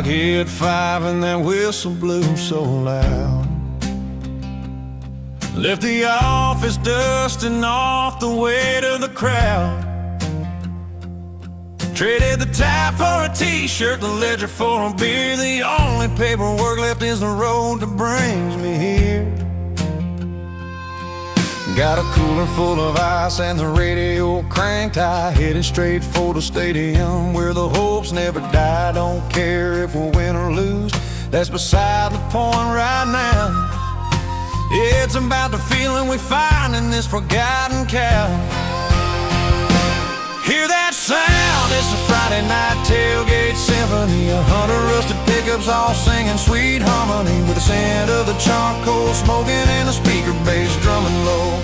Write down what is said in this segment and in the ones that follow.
clock hit 5 and that whistle blew so loud. Left the office dusting off the weight of the crowd. Traded the tie for a t-shirt, the ledger for a beer. The only paperwork left is the road that brings me here. Got a cooler full of ice and the radio cranked high, headed straight for the stadium where the hopes never die. Don't care if we win or lose, that's beside the point right now. It's about the feeling we find in this forgotten cow. Hear that sound, it's a Friday night tailgate symphony. 100 rusted pickups all singing sweet harmony, with the scent of the charcoal smoking and the speaker bass drumming low.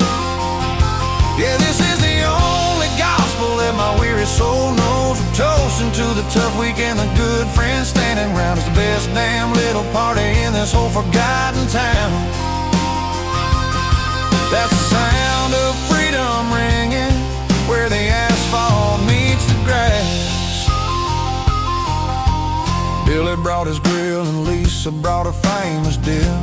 Yeah, this is the only gospel that my weary soul knows. We're toasting to the tough week and the good friends standing round. It's the best damn little party in this whole forgotten town. That's the sound of freedom ringing where the asphalt meets the grass. Billy brought his grill and Lisa brought her famous deal.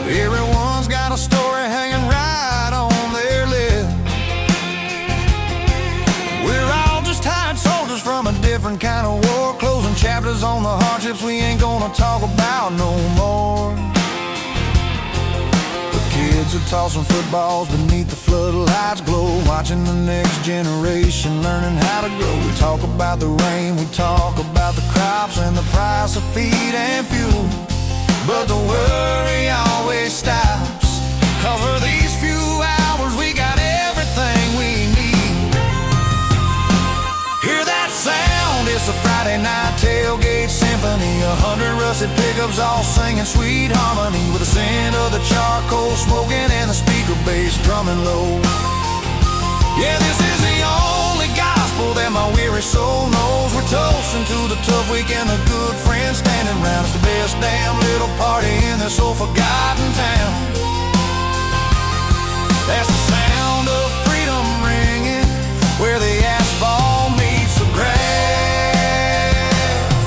Everyone's got a story hanging right on their lip. We're all just tired soldiers from a different kind of war, closing chapters on the hardships we ain't gonna talk about no more. Kids are tossing footballs beneath the floodlights glow, watching the next generation learning how to grow. We talk about the rain, we talk about the crops and the price of feed and fuel, but the worry always stops, 'cause for these few hours we got everything we need. Hear that sound, it's a Friday night tailgate symphony. 100 rusted pickups all singing sweet harmony, with the scent of the charcoal smoking and the speaker bass drumming low. Yeah, this is the only gospel that my weary soul knows. We're toasting to the tough week and the good friends standing round. It's the best damn little party in this old forgotten town. That's the sound of freedom ringing where the asphalt meets the grass.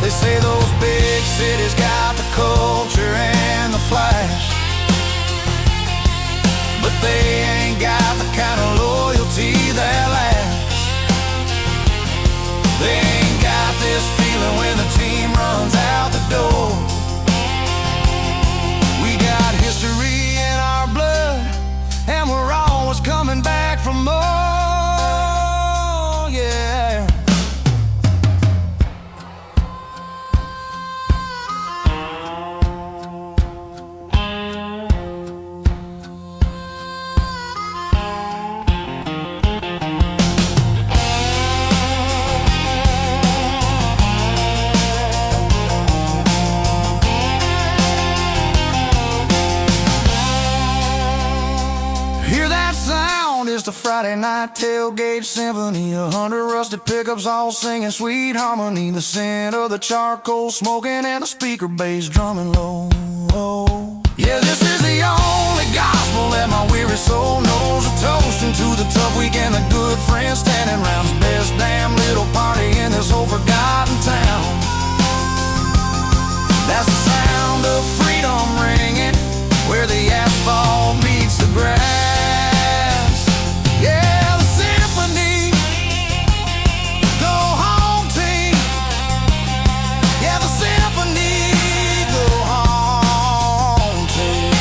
They say those big cities got the culture and the flash, but they ain't got the kind of loyalty that lasts. They ain't got this feeling when the team runs out the door. We got history in our blood, and we're always coming back for more, yeah. It's the Friday night tailgate symphony. 100 rusted pickups all singing sweet harmony. The scent of the charcoal smoking and the speaker bass drumming low. Yeah, this is the only gospel that my weary soul knows. We're toasting to the tough week and the good friends standing round. It's the best damn little party in this whole forgotten town. That's the sound of freedom ringing where the asphalt meets the grass. Yeah, the symphony, go home team. Yeah, the symphony, go home team.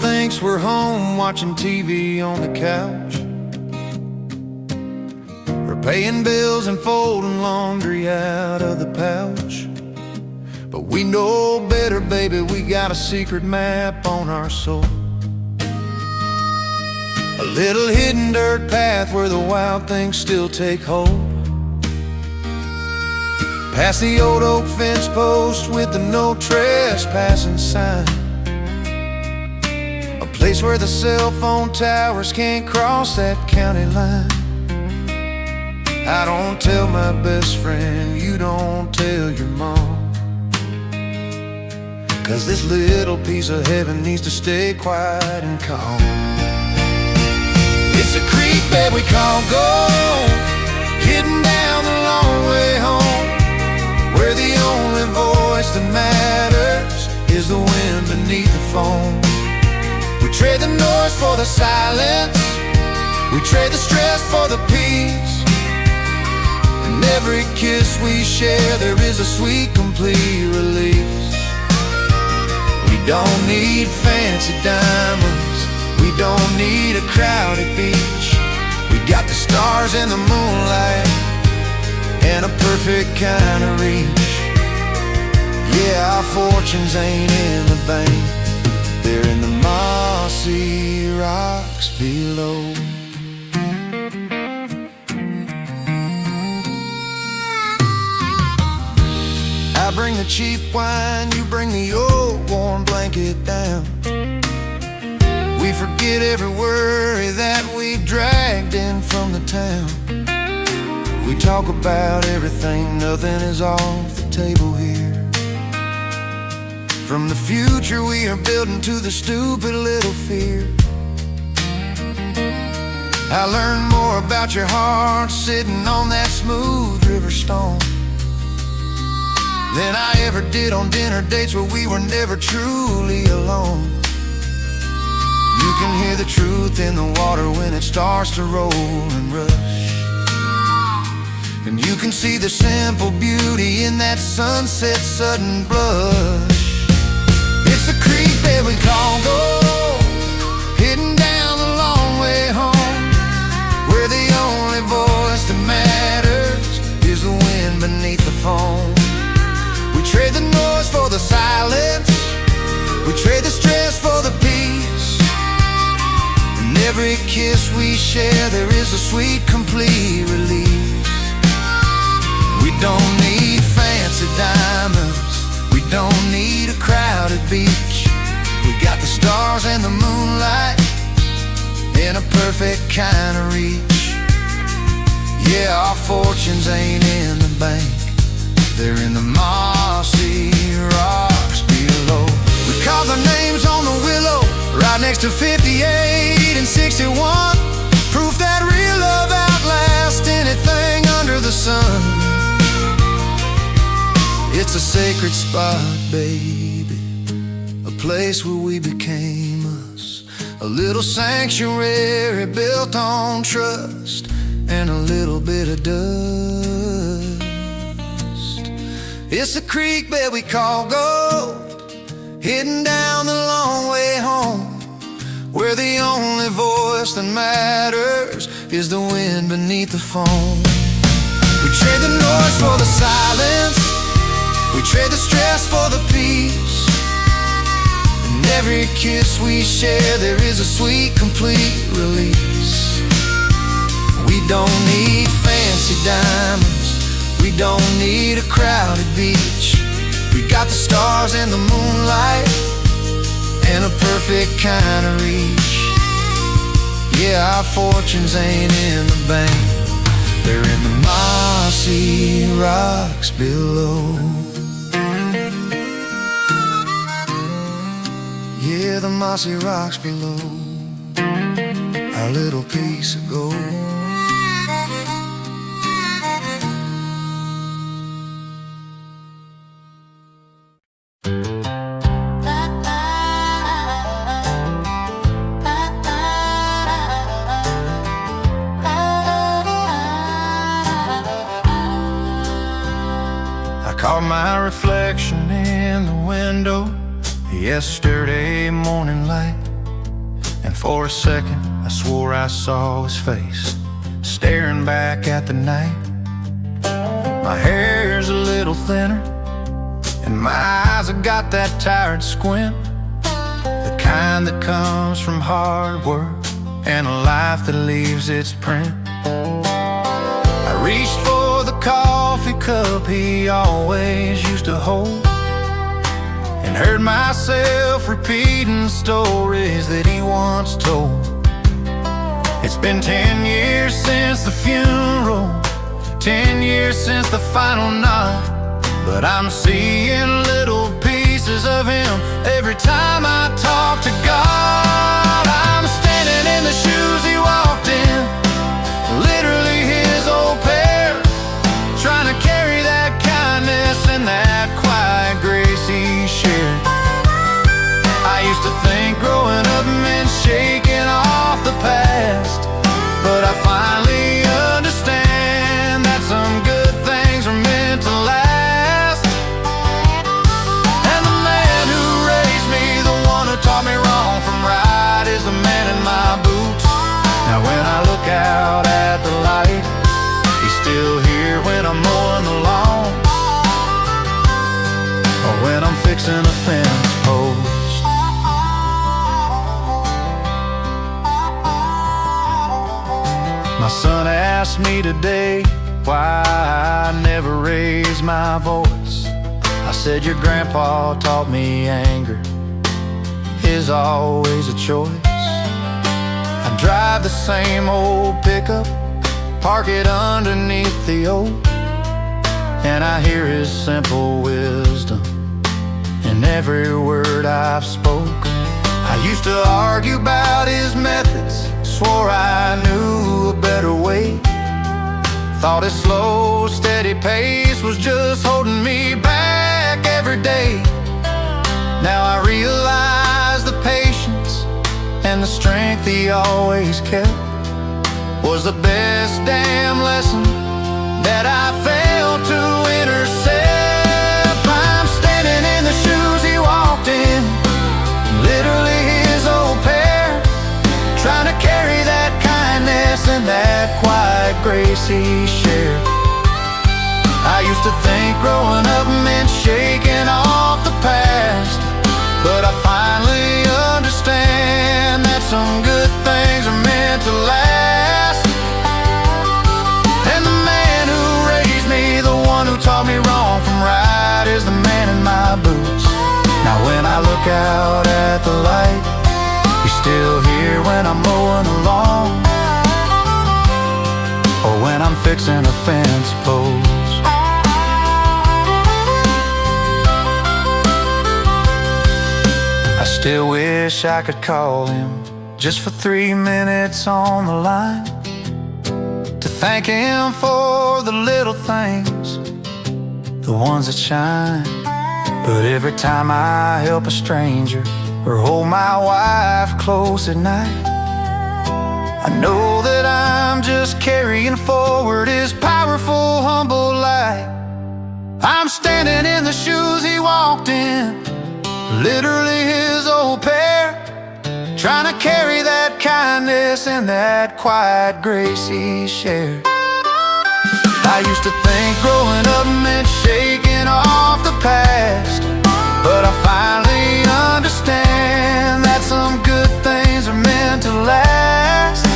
Thinks we're home watching TV on the couch, or paying bills and folding laundry out of the pouch. But we know better, baby, we got a secret map on our soul. A little hidden dirt path where the wild things still take hold. Past the old oak fence post with the no trespassing sign. A place where the cell phone towers can't cross that county line. I don't tell my best friend, you don't tell your mom, 'cause this little piece of heaven needs to stay quiet and calm. It's a creek that we call gold, hidden down the long way home, where the only voice that matters is the wind beneath the foam. We trade the noise for the silence, we trade the stress for the peace. In every kiss we share there is a sweet, complete release. We don't need fancy diamonds, we don't need a crowded beach. We got the stars and the moonlight and a perfect kind of reach. Yeah, our fortunes ain't in the bank, they're in the mossy rocks below. I bring the cheap wine, you bring the old warm blanket down. We forget every worry that we've dragged in from the town. We talk about everything, nothing is off the table here. From the future we are building to the stupid little fear. I learned more about your heart sitting on that smooth river stone than I ever did on dinner dates where we were never truly alone. You can hear the truth in the water when it starts to roll and rush, and you can see the simple beauty in that sunset sudden blush. It's a creek that we call gold, hidden down the long way home, where the only voice that matters is the wind beneath the foam. We trade the noise for the silence, we trade the stress for the peace. In every kiss we share there is a sweet, complete release. We don't need fancy diamonds, we don't need a crowded beach. We got the stars and the moonlight in a perfect kind of reach. Yeah, our fortunes ain't in the bank, they're in the mossy rocks below. We carve their names on the willow right next to 58 and 61, proof that real love outlasts anything under the sun. It's a sacred spot, baby, a place where we became us, a little sanctuary built on trust and a little bit of dust. It's a creek that we call gold, hidden down the long way home, where the only voice that matters is the wind beneath the foam. We trade the noise for the silence, we trade the stress for the peace. In every kiss we share there is a sweet, complete release. We don't need fancy diamonds, we don't need a crowded beach. We got the stars and the moonlight and a perfect kind of reach. Yeah, our fortunes ain't in the bank, they're in the mossy rocks below. Yeah, the mossy rocks below, our little piece of gold. Caught my reflection in the window yesterday morning light, and for a second I swore I saw his face staring back at the night. My hair's a little thinner and my eyes have got that tired squint, the kind that comes from hard work and a life that leaves its print. I reached for the coffee cup he always used to hold, and heard myself repeating stories that he once told. It's been 10 years since the funeral, 10 years since the final night, but I'm seeing little pieces of him every time I talk to God. I'm standing in the shoes he walked in, literally his old pair, trying to carry that kindness and that quiet grace he shared. I used to think growing up meant shaking off the past, but I finally understand that some good things are meant to last. And the man who raised me, the one who taught me wrong from right, is the man in my boots. Now when I look out at the light, he's still here when I'm mowing the lawn, or when I'm fixing a fence post. My son asked me today why I never raised my voice. I said, your grandpa taught me anger is always a choice. I drive the same old pickup, park it underneath the oak, and I hear his simple wisdom in every word I've spoke. I used to argue about his methods, swore I knew a better way, thought his slow, steady pace was just holding me back every day. Now I realize the patience and the strength he always kept was the best damn lesson that I failed to intercept. I'm standing in the shoes he walked in, literally his old pair, trying to carry that kindness and that quiet grace he shared. I used to think growing up meant shaking off the past, but I finally understand that some good things are meant to last. And the man who raised me, the one who taught me wrong from right, is the man in my boots. Now when I look out at the light, he's still here when I'm mowing the lawn, or when I'm fixing a fence post. I still wish I could call him just for 3 minutes on the line, to thank him for the little things, the ones that shine. But every time I help a stranger or hold my wife close at night, I know that I'm just carrying forward his powerful, humble light. I'm standing in the shoes he walked in, literally his old pair, trying to carry that kindness and that quiet grace he shared. I used to think growing up meant shaking off the past, but I finally understand that some good things are meant to last.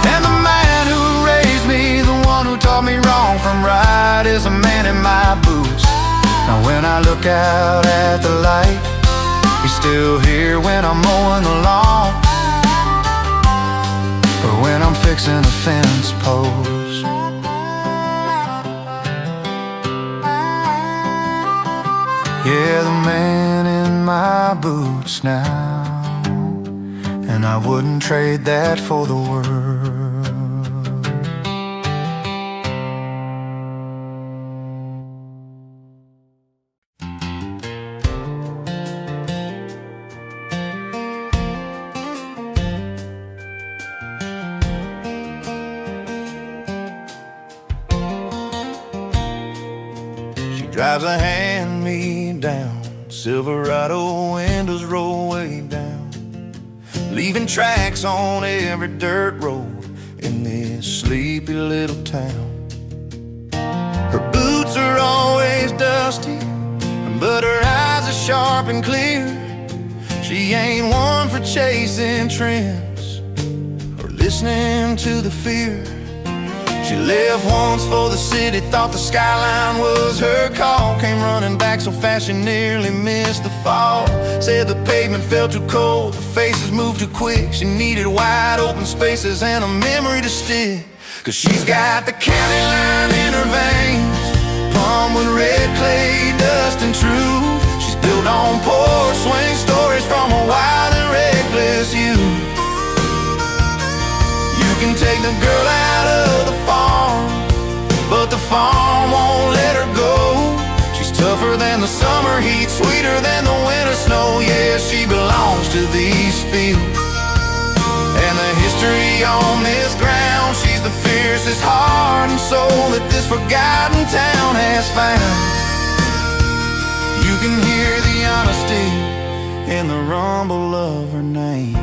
And the man who raised me, the one who taught me wrong from right, is a man in my boots. Now when I look out at the light, he's still here when I'm mowing the lawn, or when I'm fixing a fence post. Yeah, the man in my boots now, and I wouldn't trade that for the world. Drives a hand-me-down Silverado, windows roll way down, leaving tracks on every dirt road in this sleepy little town. Her boots are always dusty, but her eyes are sharp and clear. She ain't one for chasing trends, listening to the fear. She left once for the city, thought the skyline was her call. Came running back so fast she nearly missed the fall. Said the pavement felt too cold, the faces moved too quick. She needed wide open spaces and a memory to stick. Cause she's got the county line in her veins, pumped with red clay, dust and truth. She's built on porch swing stories from a wild and reckless youth. You can take the girl out of the farm, but the farm won't let her go. She's tougher than the summer heat, sweeter than the winter snow. Yeah, she belongs to these fields and the history on this ground. She's the fiercest heart and soul that this forgotten town has found. You can hear the honesty in the rumble of her name.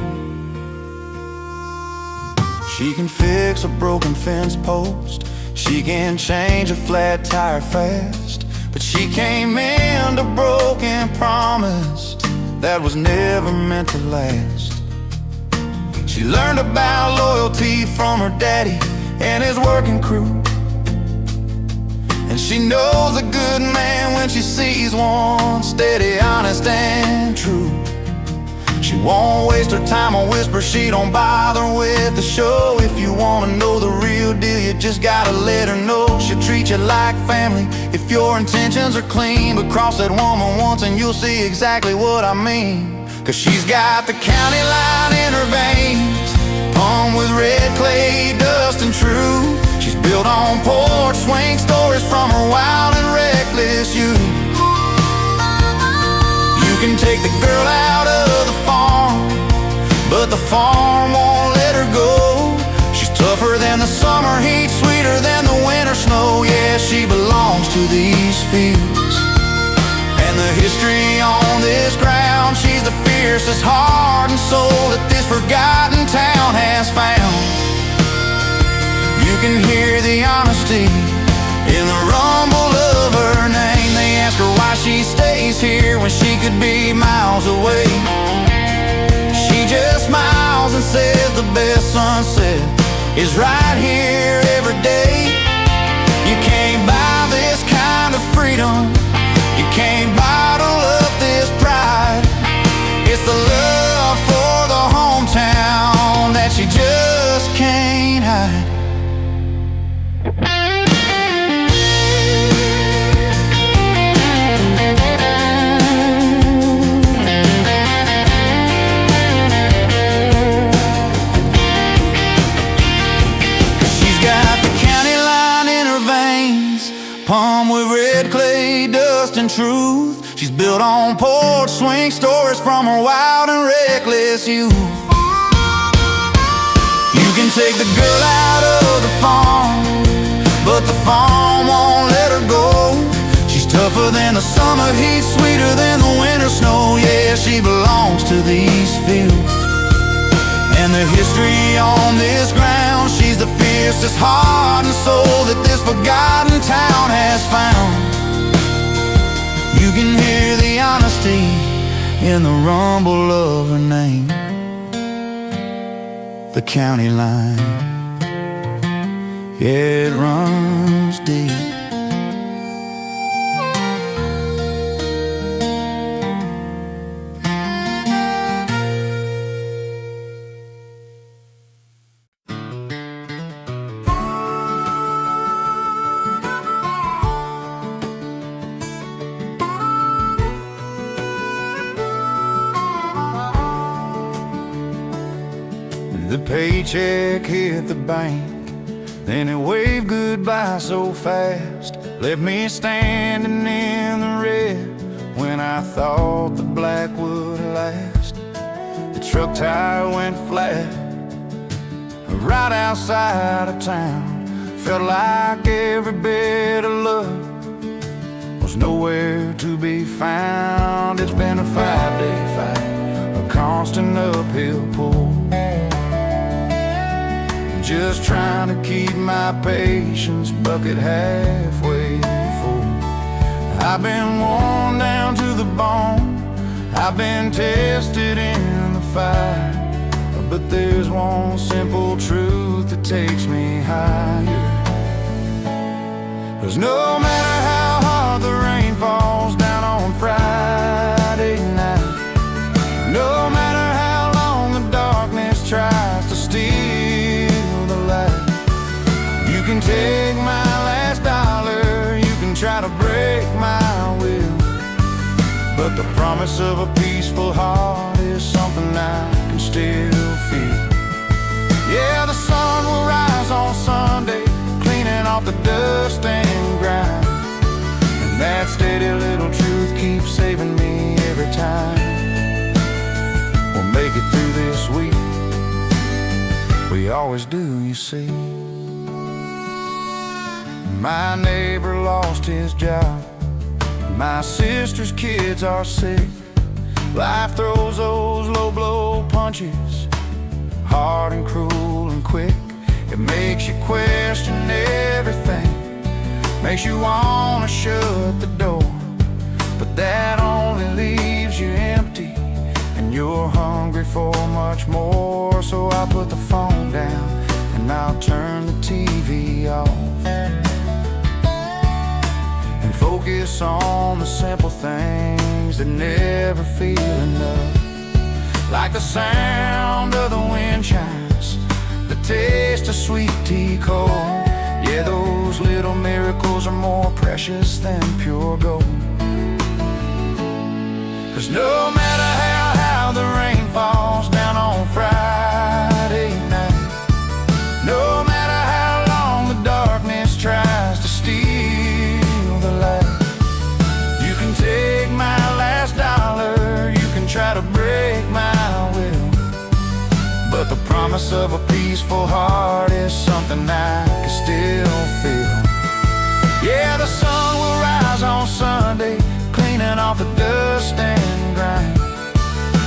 She can fix a broken fence post, she can change a flat tire fast, but she can't mend a broken promise that was never meant to last. She learned about loyalty from her daddy and his working crew, and she knows a good man when she sees one, steady, honest, and true. She won't waste her time on whispers, she don't bother with the show. If you wanna know the real deal, you just gotta let her know. She'll treat you like family if your intentions are clean. But cross that woman once and you'll see exactly what I mean. Cause she's got the county line in her veins, pumped with red clay, dust and truth. She's built on porch swing stories from her wild and reckless youth. You can take the girl out of the farm, but the farm won't let her go. She's tougher than the summer heat, sweeter than the winter snow. Yeah, she belongs to these fields and the history on this ground. She's the fiercest heart and soul that this forgotten town has found. You can hear the honesty in the rumble of her name. They ask her why she stays here when she could be miles away. She just smiles and says the best sunset is right here every day. You can't buy this kind of freedom, you can't bottle up this pride. It's the love for the hometown that she just can't hide. Pumped with red clay, dust and truth. She's built on porch swing stories from her wild and reckless youth. You can take the girl out of the farm, but the farm won't let her go. She's tougher than the summer heat, sweeter than the winter snow. Yeah, she belongs to these fields and the history on this ground. She's the fiercest heart and soul that this forgotten town has found. You can hear the honesty in the rumble of her name. The county line, yeah, it runs deep. The paycheck hit the bank, then it waved goodbye so fast. Left me standing in the red when I thought the black would last. The truck tire went flat right outside of town. Felt like every bit of luck was nowhere to be found. It's been a 5-day fight, a constant uphill pull, just trying to keep my patience bucket halfway full. I've been worn down to the bone, I've been tested in the fire, but there's one simple truth that takes me higher. 'Cause no matter how hard the rain falls down on Friday night, no matter how long the darkness tries to steal the light, you can take my last dollar, you can try to break my will, but the promise of a peaceful heart is something I can still feel. Yeah, the sun will rise on Sunday, cleaning off the dust and grime, and that steady little truth keeps saving me every time. We'll make it through this week, we always do, you see. My neighbor lost his job, my sister's kids are sick. Life throws those low blow punches, hard and cruel and quick. It makes you question everything, makes you wanna shut the door, but that only leaves you empty, and you're hungry for much more. So I put the phone down and I'll turn the TV off and focus on the simple things that never feel enough, like the sound of the wind chimes, the taste of sweet tea cold. Yeah, those little miracles are more precious than pure gold. 'Cause no matter how the rain falls down on Friday night, no matter how long the darkness tries to steal the light, you can take my last dollar, you can try to break my will, but the promise of a peaceful heart is something I can still feel. Yeah, the sun will rise on Sunday, cleaning off the dust and grime,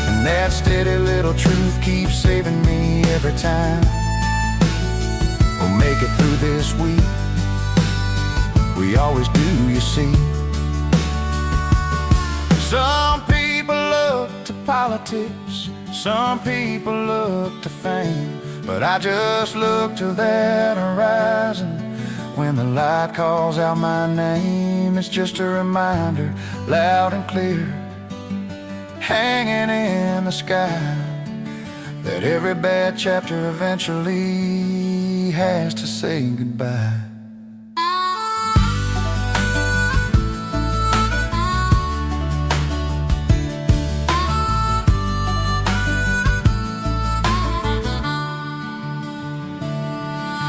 and that steady little truth keeps saving me every time. We'll make it through this week, we always do, you see. Some people look to politics, some people look to fame, but I just look to that horizon. When the light calls out my name, it's just a reminder, loud and clear, hanging in the sky, that every bad chapter eventually has to say goodbye.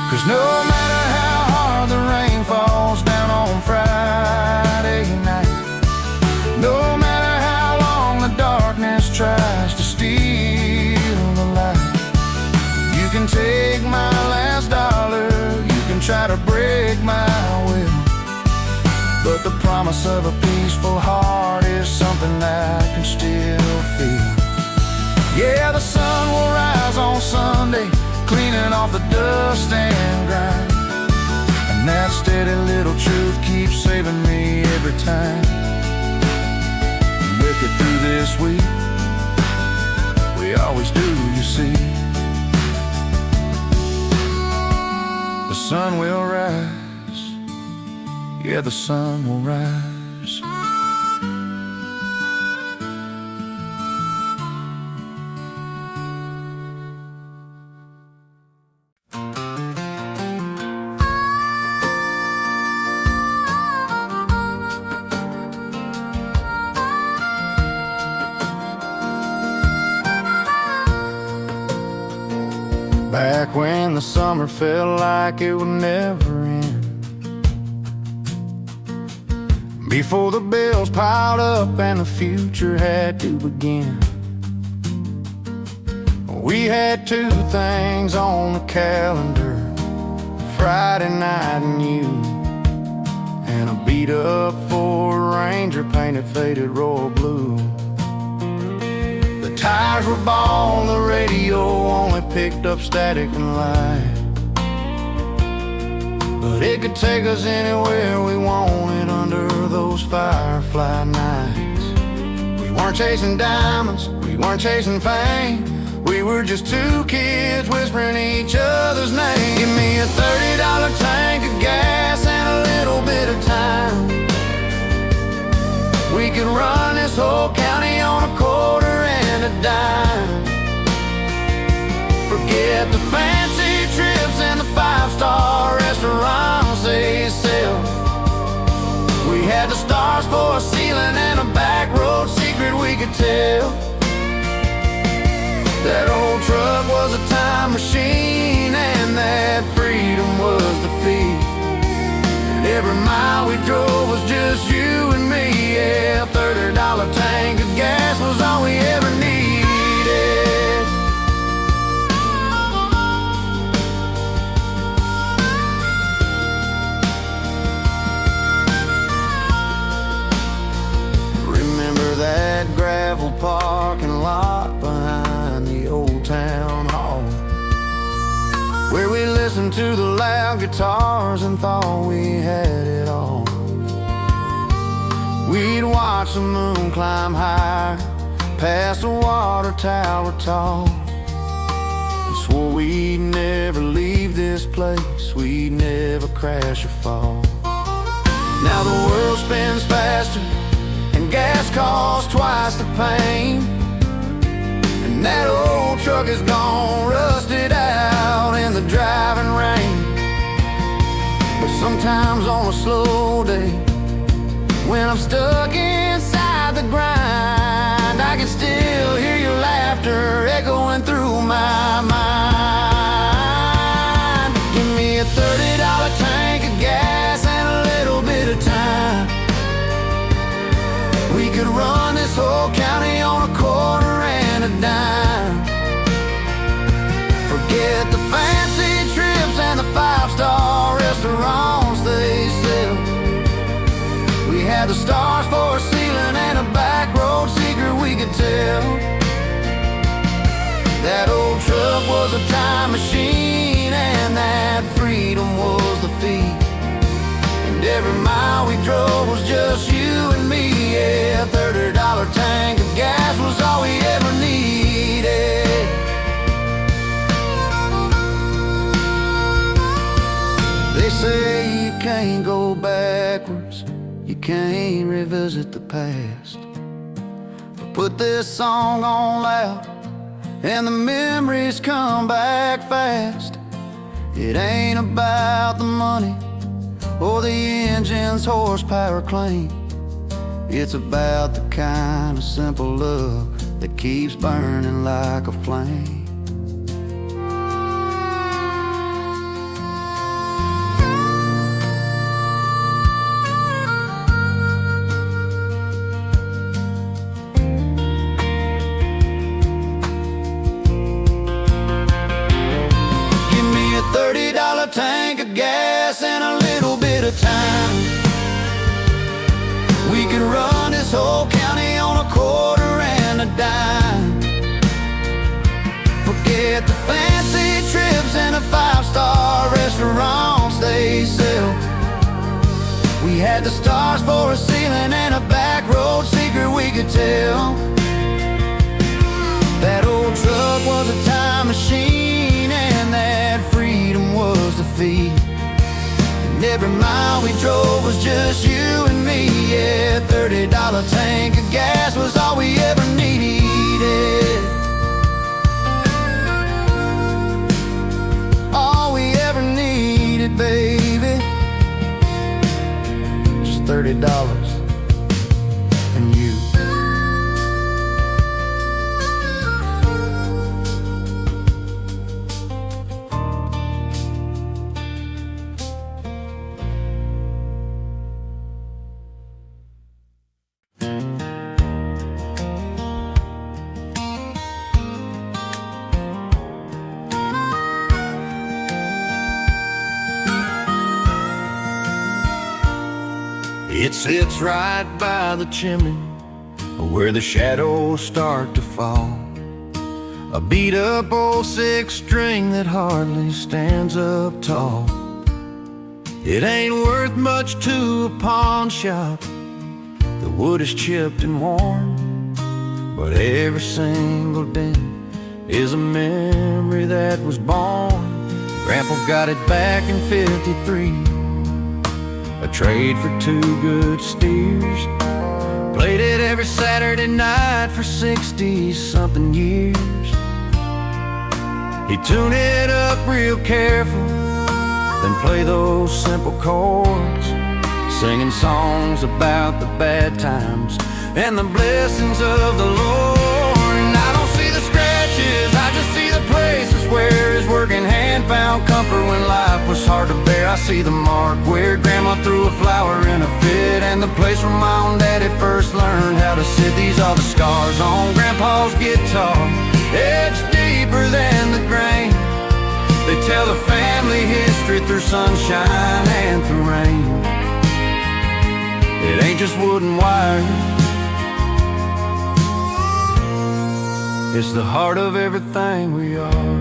'Cause no matter how hard the rain falls down on Friday night, no matter how long the darkness tries to steal the light, you can take my last dollar, you can try to break my will, but the promise of a peaceful heart is something I can still feel. Yeah, the sun will rise on Sunday, cleaning off the dust and grime, and that steady little truth keeps saving me every time. Make it through this week, we always do, you see. The sun will rise, yeah, the sun will rise. Back when the summer felt like it would never end, before the bills piled up and the future had to begin, we had two things on the calendar, Friday night and you, and a beat up Ford Ranger painted faded royal blue. Tires were bald, the radio only picked up static and light, but it could take us anywhere we wanted under those firefly nights. We weren't chasing diamonds, we weren't chasing fame, We were just two kids whispering each other's name. Give me a $30 tank of gas and a little bit of time. We could run this whole county on a quarter and a dime. Forget the fancy trips and the five-star restaurants they sell. We had the stars for a ceiling and a back road secret we could tell. That old truck was a time machine, and that freedom was the fee. And every mile we drove was just you and me. Yeah, $30 tank of gas was all we ever needed. Remember that gravel parking lot behind the old town hall, where we listened to the loud guitars and thought we had it all. We'd watch the moon climb higher past the water tower tall, and swore we'd never leave this place, we'd never crash or fall. Now the world spins faster and gas costs twice the pain, and that old truck is gone, rusted out in the driving rain. But sometimes on a slow day, when I'm stuck inside the grind, I can still hear your laughter echoing through my mind. Give me a $30 tank of gas and a little bit of time. We could run this whole county on a quarter and a dime. Forget the fancy trips and the five-star restaurants they sell. We had the stars for a ceiling and a back road secret we could tell. That old truck was a time machine, and that freedom was the fee. And every mile we drove was just you and me. Yeah, $30 tank of gas was all we ever needed. They say you can't go backwards, you can't revisit the past. But put this song on loud and the memories come back fast. It ain't about the money or the engine's horsepower claim. It's about the kind of simple love that keeps burning like a flame. Give me a $30 tank of gas and a little bit of time. We could run this whole county on a quarter and a dime. Forget the fancy trips and the five-star restaurants they sell. We had the stars for a ceiling and a back road secret we could tell. That old truck was a time machine, and that freedom was the fee. And every mile we drove was just you and me. Yeah, $30 tank of gas was all we ever needed. All we ever needed, baby. Just $30 and you. It sits right by the chimney where the shadows start to fall. A beat up old six string that hardly stands up tall. It ain't worth much to a pawn shop. The wood is chipped and worn, but every single dent is a memory that was born. Grandpa got it back in '53, a trade for 2 good steers. Played it every Saturday night for 60-something years. He'd tune it up real careful, then play those simple chords, singing songs about the bad times and the blessings of the Lord. And I don't see the scratches, I just see the places where his working hand found comfort when life was hard to bear. I see the mark where Grandma threw a flower in a fit, and the place where Mom and Daddy first learned how to sit. These are the scars on Grandpa's guitar, etched deeper than the grain. They tell the family history through sunshine and through rain. It ain't just wood and wire, it's the heart of everything we are.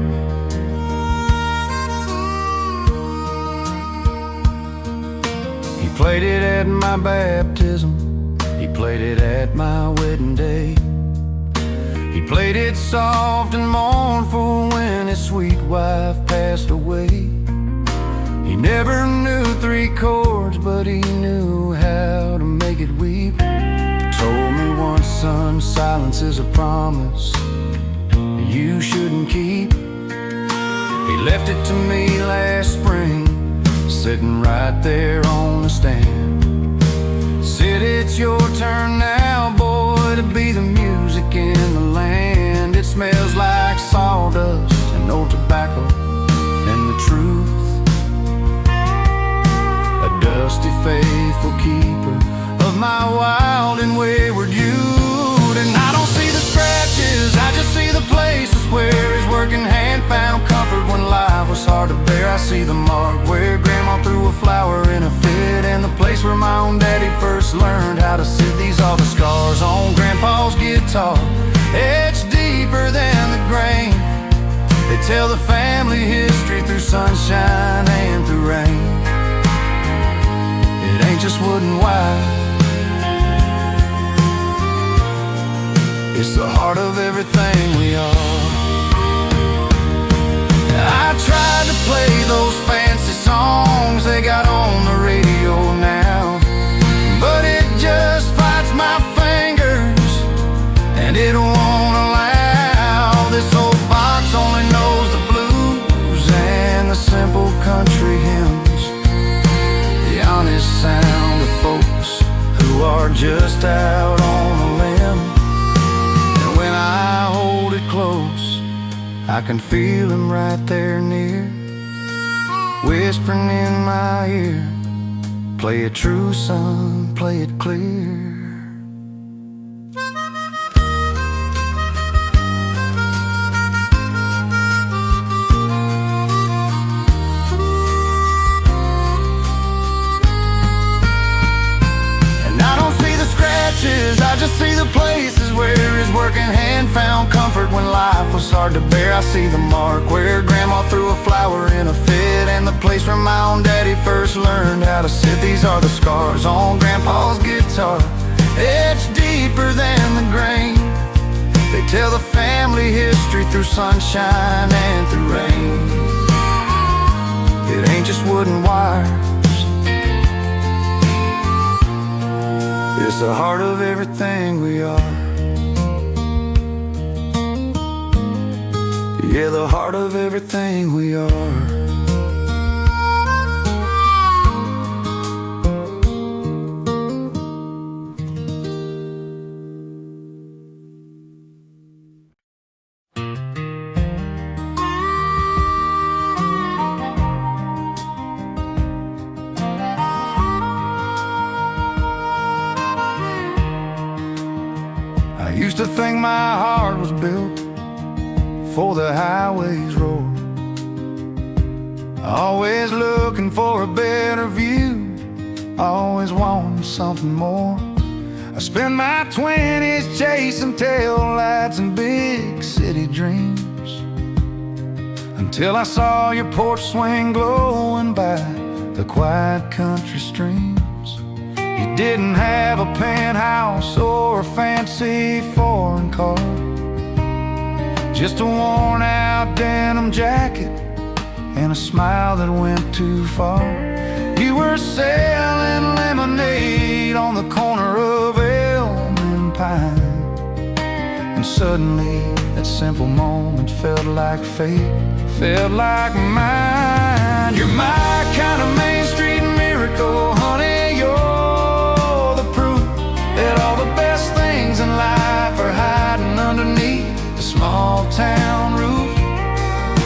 He played it at my baptism, he played it at my wedding day. He played it soft and mournful when his sweet wife passed away. He never knew 3 chords, but he knew how to make it weep. Told me once, son, silence is a promise you shouldn't keep. He left it to me last spring, sitting right there on the stand. Said, it's your turn now, boy, to be the music in the land. It smells like sawdust and old tobacco and the truth. A dusty, faithful keeper of my wild and wayward youth. And I don't see the scratches, I just see the places where his working hand found comfort when life was hard to bear. I see the mark where Grandma threw a flower in a fit, and the place where my own daddy first learned how to sit. These are the scars on Grandpa's guitar, etched deeper than the grain. They tell the family history through sunshine and through rain. It ain't just wood and wire, it's the heart of everything we are. I tried to play those fancy songs they got on the radio now, but it just fights my fingers and it won't allow. This old box only knows the blues and the simple country hymns, the honest sound of folks who are just out on a limb. When I hold it close, I can feel him right there near, whispering in my ear, play it true, son, play it clear. I just see the places where his working hand found comfort when life was hard to bear. I see the mark where Grandma threw a flower in a fit, and the place where my own daddy first learned how to sit. These are the scars on Grandpa's guitar, etched deeper than the grain. They tell the family history through sunshine and through rain. It ain't just wood and wire, it's the heart of everything we are. Yeah, the heart of everything we are. I used to think my heart was built for the highways roar, always looking for a better view, always wanting something more. I spent my 20s chasing taillights and big city dreams, until I saw your porch swing glowing by the quiet country streams. You didn't have a penthouse or a fancy foreign car, just a worn out denim jacket and a smile that went too far. You were selling lemonade on the corner of Elm and Pine, and suddenly that simple moment felt like fate, felt like mine. You're my kind of Main Street miracle, honey. You're the proof that all the best things in life are hiding underneath the small town roof.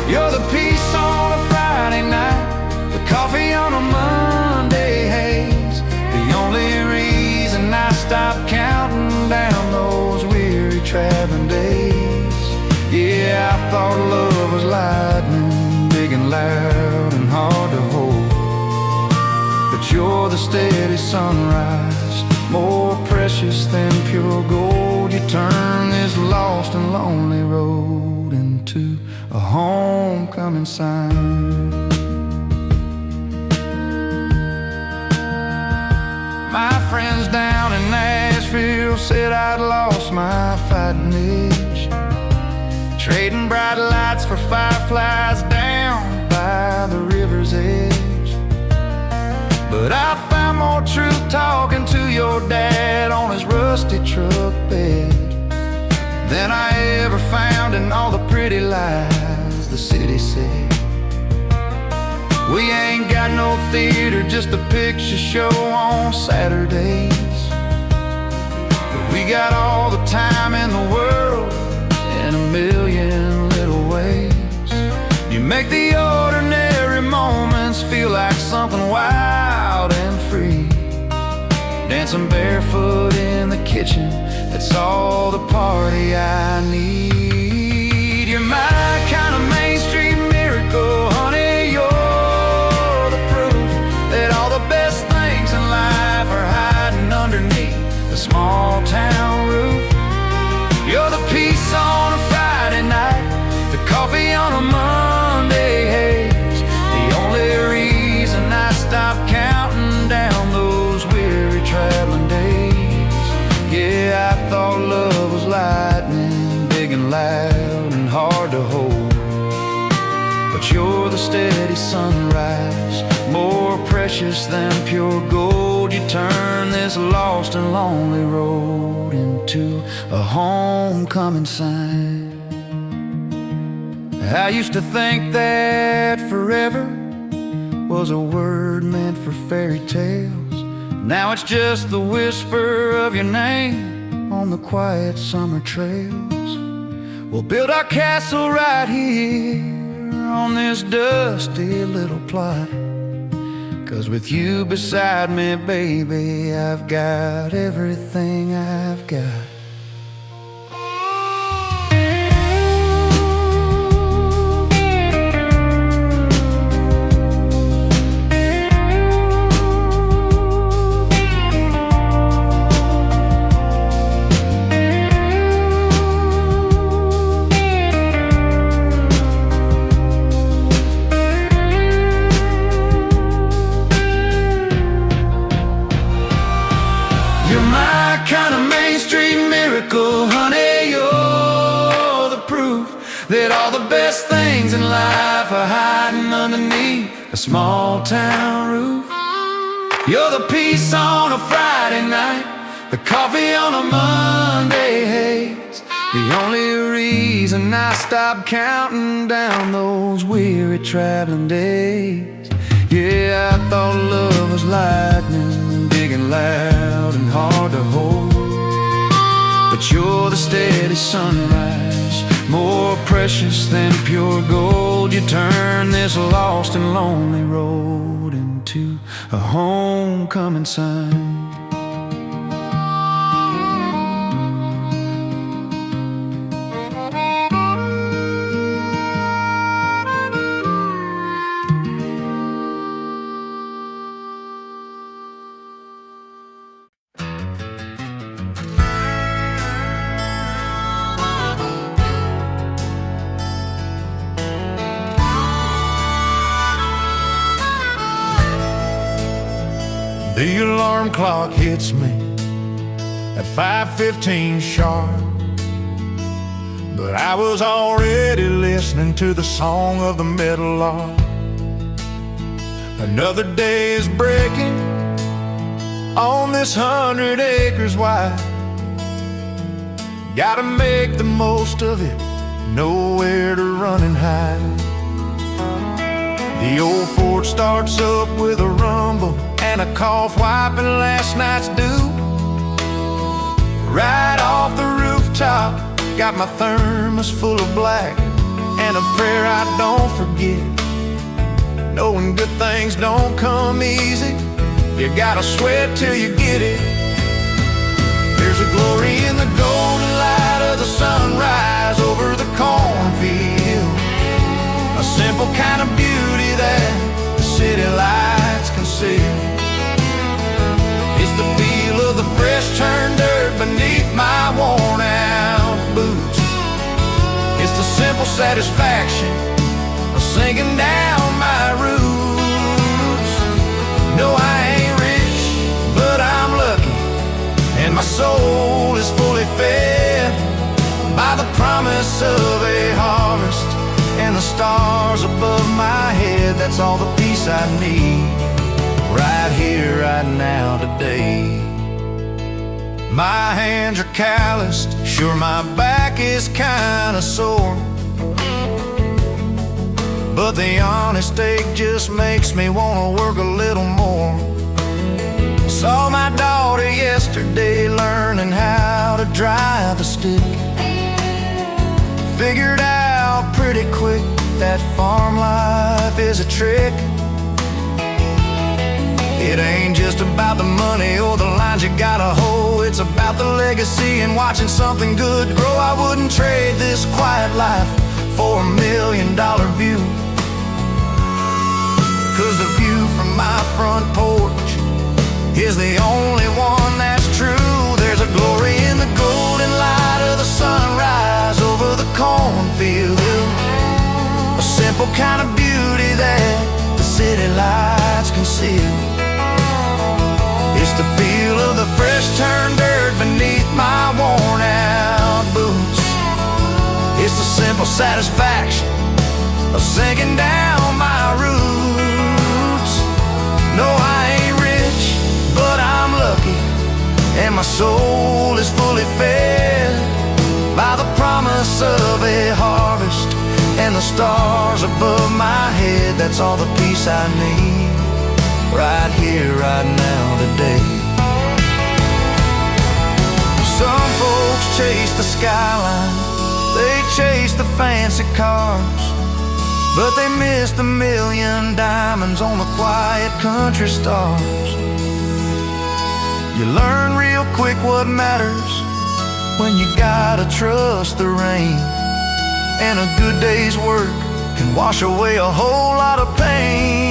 You're the peace on a Friday night, the coffee on a Monday haze, the only reason I stopped counting down those weary traveling days. Yeah, I thought love was lightning, big and loud and hard to hold, but you're the steady sunrise, more precious than pure gold. You turn this lost and lonely road into a homecoming sign. My friends down in Nashville said I'd lost my fighting edge, trading bright lights for fireflies down by the river's edge. But I found more truth talking to your dad on his rusty truck bed than I ever found in all the pretty lies the city said. We ain't got no theater, just a picture show on Saturdays, but we got all the time in the world in a million little ways. You make the ordinary moments feel like something wild and free. Dancing barefoot in the kitchen, that's all the party I need. You're my kind of Main Street miracle, honey. You're the proof that all the best things in life are hiding underneath the small town roof. You're the peace on a Friday night, the coffee on a Monday haze, the only reason I stopped counting down those weary traveling days. Yeah, I thought love was lightning, big and loud and hard to hold, but you're the steady sunrise, more precious than pure gold. You turn this lost and lonely road into a homecoming sign. I used to think that forever was a word meant for fairy tales. Now it's just the whisper of your name on the quiet summer trails. We'll build our castle right here on this dusty little plot, 'cause with you beside me, baby, I've got everything I've got. Kind of Main Street miracle, honey. You're the proof that all the best things in life are hiding underneath a small town roof. You're the peace on a Friday night, the coffee on a Monday haze, the only reason I stopped counting down those weary traveling days. Yeah, I thought love was lightning, big and loud and hard to hold, but you're the steady sunrise, more precious than pure gold. You turn this lost and lonely road into a homecoming sign. The alarm clock hits me at 5:15 sharp, but I was already listening to the song of the meadowlark. Another day is breaking on this 100 acres wide. Gotta make the most of it, nowhere to run and hide. The old Ford starts up with a rumble and a cough wiping last night's dew. Right off the rooftop, got my thermos full of black and a prayer I don't forget. Knowing good things don't come easy, you gotta sweat till you get it. There's a glory in the golden light of the sunrise over the cornfield, a simple kind of beauty that the city lights conceal. It's the feel of the fresh turned dirt beneath my worn out boots. It's the simple satisfaction of sinking down my roots. No, I ain't rich, but I'm lucky, and my soul is fully fed by the promise of a harvest and the stars above my head. That's all the peace I need, right here, right now, today. My hands are calloused, sure my back is kinda sore, but the honest ache just makes me wanna work a little more. Saw my daughter yesterday learning how to drive a stick. Figured out pretty quick that farm life is a trick. It ain't just about the money or the lines you gotta hold. It's about the legacy and watching something good grow. I wouldn't trade this quiet life for $1 million view, 'cause the view from my front porch is the only one that's true. There's a glory in the golden light of the sunrise over the cornfield, a simple kind of beauty that the city lights conceal. It's the feel of the fresh turned dirt beneath my worn out boots. It's the simple satisfaction of sinking down my roots. No, I ain't rich, but I'm lucky, and my soul is fully fed by the promise of a harvest and the stars above my head. That's all the peace I need, right here, right now, today. Some folks chase the skyline, they chase the fancy cars, but they miss the million diamonds on the quiet country stars. You learn real quick what matters when you gotta trust the rain, and a good day's work can wash away a whole lot of pain.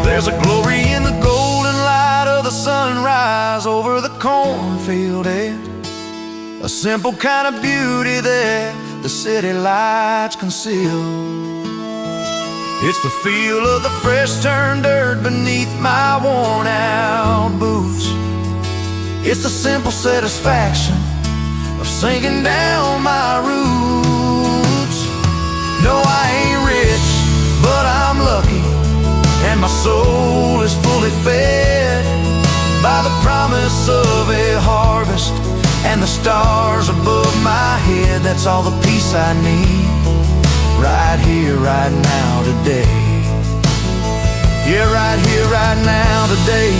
There's a glory in the golden light of the sunrise over the cornfield, a simple kind of beauty that the city lights conceal. It's the feel of the fresh turned dirt beneath my worn out boots. It's the simple satisfaction of sinking down my roots. No, I ain't rich, but I'm lucky, and my soul is fully fed by the promise of a harvest and the stars above my head. That's all the peace I need, right here, right now, today. Yeah, right here, right now, today.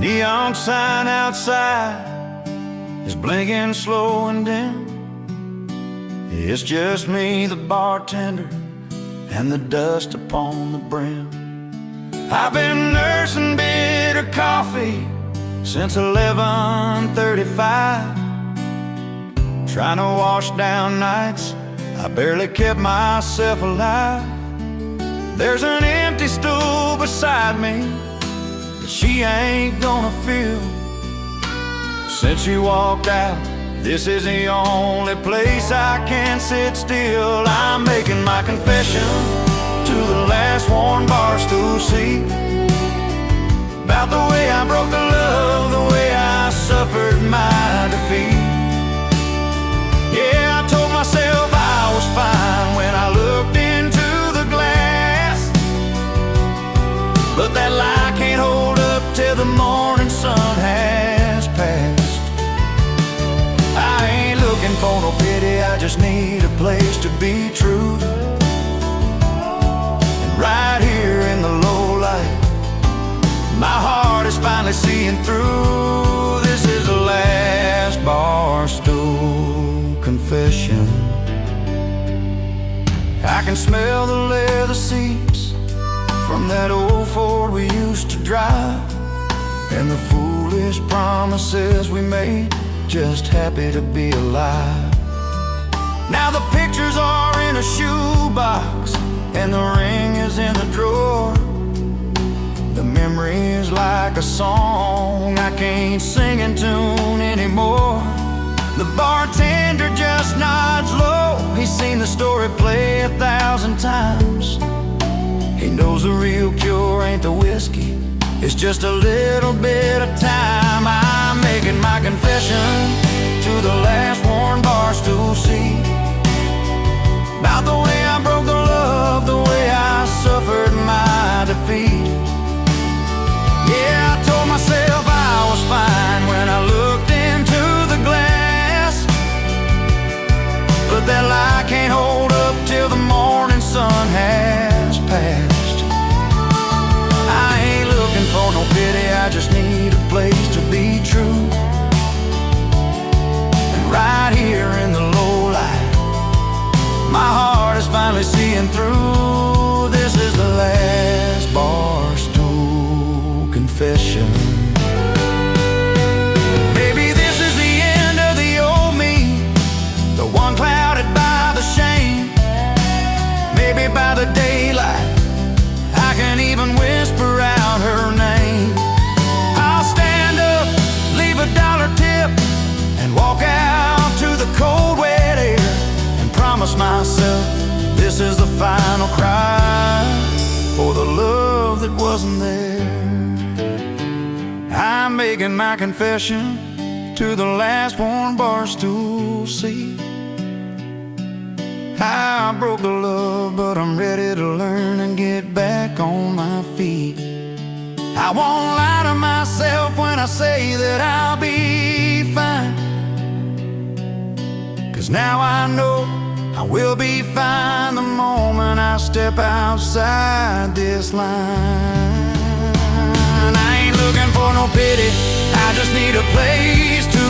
neon sign outside is blinking slow and dim. It's just me, the bartender, and the dust upon the brim. I've been nursing bitter coffee since 11:35, trying to wash down nights I barely kept myself alive. There's an empty stool beside me that she ain't gonna fill. Since she walked out, this is the only place I can sit still. I'm making my confession to the last worn bar stool seat, about the way I broke the love, the way I suffered my defeat. Yeah, I told myself I was fine when I looked into the glass, but that lie can't hold up till the morning sun has passed. I ain't looking for no pity, I just need a place to be true. And right here in the low light, my heart is finally seeing through. This is the last bar stool confession. I can smell the leather seats from that old Ford we used to drive, and the foolish promises we made, just happy to be alive. Now the pictures are in a shoebox and the ring is in the drawer. The memory is like a song I can't sing in tune anymore. The bartender just nods low. He's seen the story play 1,000 times. He knows the real cure ain't the whiskey, it's just a little bit of time. I'm making my confession to the last worn bar stool seat, about the way I broke the love, the way I suffered my defeat. Yeah, I told myself I was fine when I looked into the glass, but that lie can't hold up till the morning sun has passed. I ain't looking for no pity, I just need a place to be true. And right here in the low light, my heart is finally seeing through. This is the last bar stool confession. Maybe this is the end of the old me, the one clouded by the shame. Maybe by the daylight I can even whisper out her name. I'll stand up, leave a dollar tip, and walk out to the cold wet air, and promise myself this is the final cry for the love that wasn't there. I'm making my confession to the last worn bar stool seat. I broke the love, but I'm ready to learn and get back on my feet. I won't lie to myself when I say that I'll be fine, 'cause now I know I will be fine the moment I step outside this line. I ain't looking for no pity, I just need a place to